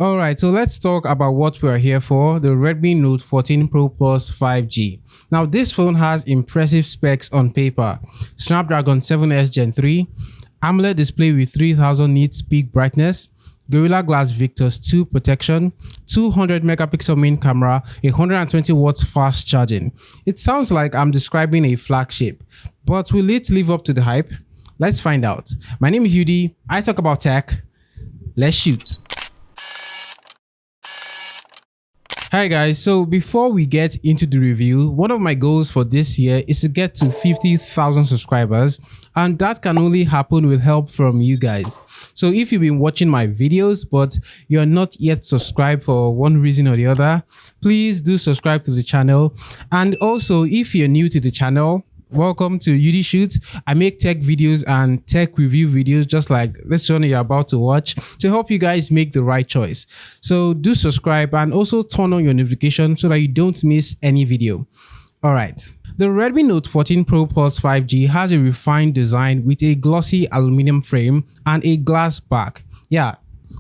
Alright, so let's talk about what we are here for, the Redmi Note 14 Pro Plus 5G. Now this phone has impressive specs on paper. Snapdragon 7S Gen 3, AMOLED display with 3000 nits peak brightness, Gorilla Glass Victus 2 protection, 200 megapixel main camera, 120 watts fast charging. It sounds like I'm describing a flagship, but will it live up to the hype? Let's find out. My name is Udi, I talk about tech. Let's shoot. Hi guys, so before we get into the review, one of my goals for this year is to get to 50,000 subscribers, and that can only happen with help from you guys. So if you've been watching my videos but you're not yet subscribed for one reason or the other, please do subscribe to the channel. And also, if you're new to the channel, welcome to Udishoots. I make tech videos and tech review videos just like this one you're about to watch to help you guys make the right choice. So do subscribe and also turn on your notification so that you don't miss any video. Alright. The Redmi Note 14 Pro Plus 5G has a refined design with a glossy aluminum frame and a glass back. Yeah,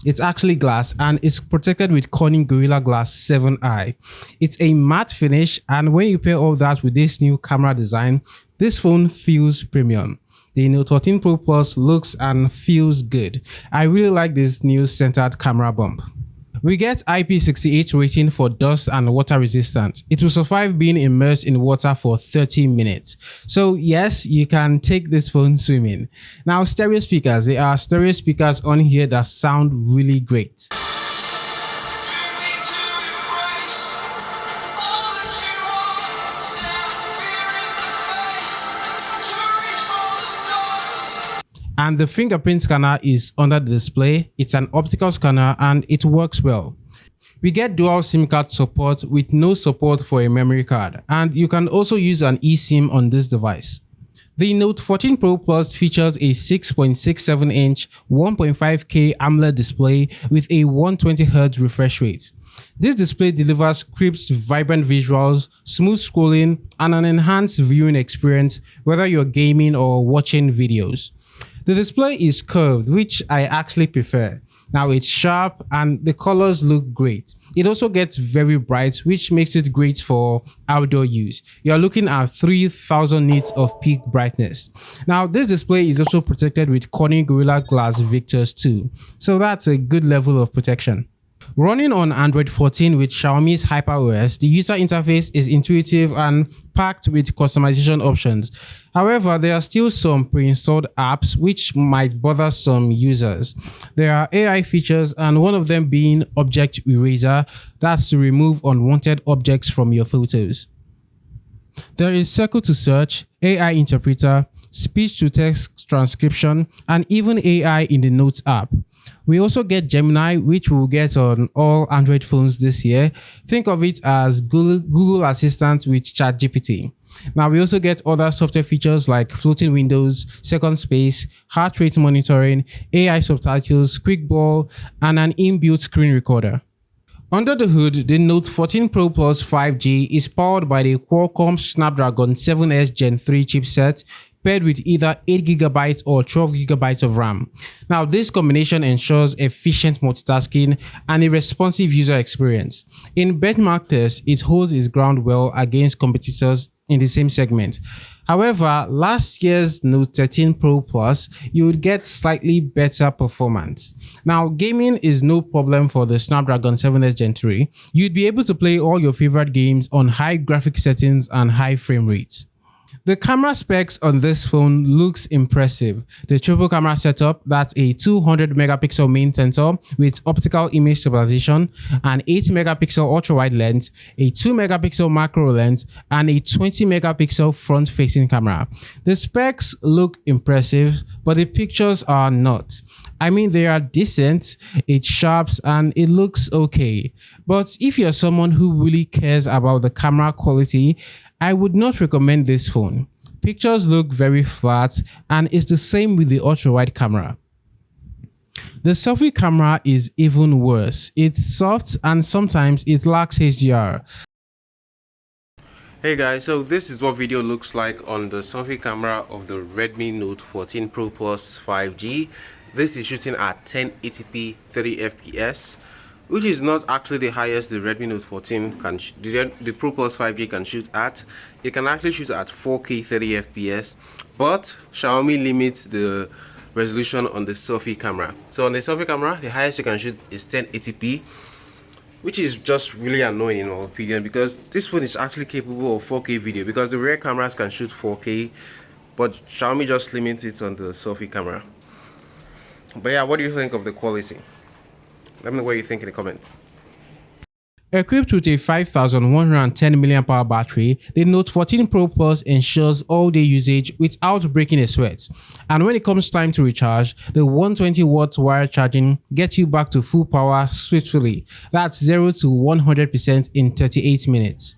it's actually glass and it's protected with Corning Gorilla Glass 7i. It's a matte finish, and when you pair all that with this new camera design, this phone feels premium. The Note 14 Pro Plus looks and feels good. I really like this new centered camera bump. We get IP68 rating for dust and water resistance. It will survive being immersed in water for 30 minutes. So yes, you can take this phone swimming. Now stereo speakers, there are stereo speakers on here that sound really great. And the fingerprint scanner is under the display. It's an optical scanner and it works well. We get dual SIM card support with no support for a memory card, and you can also use an eSIM on this device. The Note 14 Pro Plus features a 6.67-inch 1.5K AMOLED display with a 120Hz refresh rate. This display delivers crisp, vibrant visuals, smooth scrolling, and an enhanced viewing experience whether you're gaming or watching videos. The display is curved, which I actually prefer. Now it's sharp and the colors look great. It also gets very bright, which makes it great for outdoor use. You're looking at 3000 nits of peak brightness. Now this display is also protected with Corning Gorilla Glass Victus 2, so that's a good level of protection. Running on Android 14 with Xiaomi's HyperOS, the user interface is intuitive and packed with customization options. However, there are still some pre-installed apps which might bother some users. There are AI features, and one of them being Object Eraser, that's to remove unwanted objects from your photos. There is Circle to Search, AI Interpreter, speech-to-text transcription, and even AI in the Notes app. We also get Gemini, which we'll get on all Android phones this year. Think of it as Google Assistant with ChatGPT. Now we also get other software features like floating windows, second space, heart rate monitoring, AI subtitles, quick ball, and an inbuilt screen recorder. Under the hood, the Note 14 Pro Plus 5G is powered by the Qualcomm Snapdragon 7S Gen 3 chipset, paired with either 8GB or 12GB of RAM. Now, this combination ensures efficient multitasking and a responsive user experience. In benchmark tests, it holds its ground well against competitors in the same segment. However, last year's Note 13 Pro Plus, you would get slightly better performance. Now, gaming is no problem for the Snapdragon 7S Gen 3. You'd be able to play all your favorite games on high graphic settings and high frame rates. The camera specs on this phone looks impressive. The triple camera setup, that's a 200 megapixel main sensor with optical image stabilization, an 8 megapixel ultra wide lens, a 2 megapixel macro lens, and a 20 megapixel front facing camera. The specs look impressive, but the pictures are not. I mean, they are decent, it sharps, and it looks okay. But if you're someone who really cares about the camera quality, I would not recommend this phone. Pictures look very flat, and it's the same with the ultra-wide camera. The selfie camera is even worse. It's soft and sometimes it lacks HDR. Hey guys, so this is what video looks like on the selfie camera of the Redmi Note 14 Pro Plus 5G. This is shooting at 1080p 30 fps. which is not actually the highest the Redmi Note 14 can the Pro Plus 5G can shoot at. It can actually shoot at 4K 30 FPS, but Xiaomi limits the resolution on the selfie camera. So on the selfie camera, the highest you can shoot is 1080p, which is just really annoying in my opinion, because this phone is actually capable of 4K video, because the rear cameras can shoot 4K, but Xiaomi just limits it on the selfie camera. But yeah, what do you think of the quality? Let me know what you think in the comments. Equipped with a 5110 mAh battery, the Note 14 Pro Plus ensures all-day usage without breaking a sweat. And when it comes time to recharge, the 120 watts wire charging gets you back to full power swiftly. That's 0 to 100% in 38 minutes.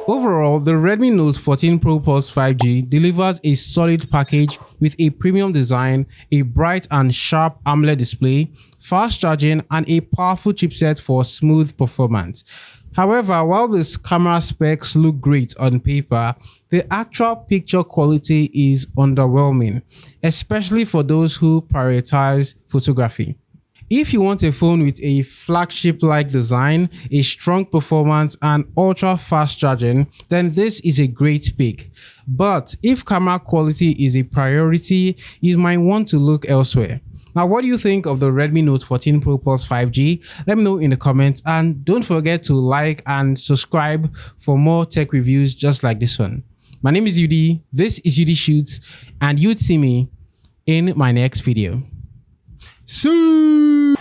Overall, the Redmi Note 14 Pro Plus 5G delivers a solid package with a premium design, a bright and sharp AMOLED display, fast charging, and a powerful chipset for smooth performance. However, while these camera specs look great on paper, the actual picture quality is underwhelming, especially for those who prioritize photography. If you want a phone with a flagship-like design, a strong performance, and ultra-fast charging, then this is a great pick. But if camera quality is a priority, you might want to look elsewhere. Now, what do you think of the Redmi Note 14 Pro Plus 5G? Let me know in the comments, and don't forget to like and subscribe for more tech reviews just like this one. My name is Udi, this is udishoots, and you'd see me in my next video. See.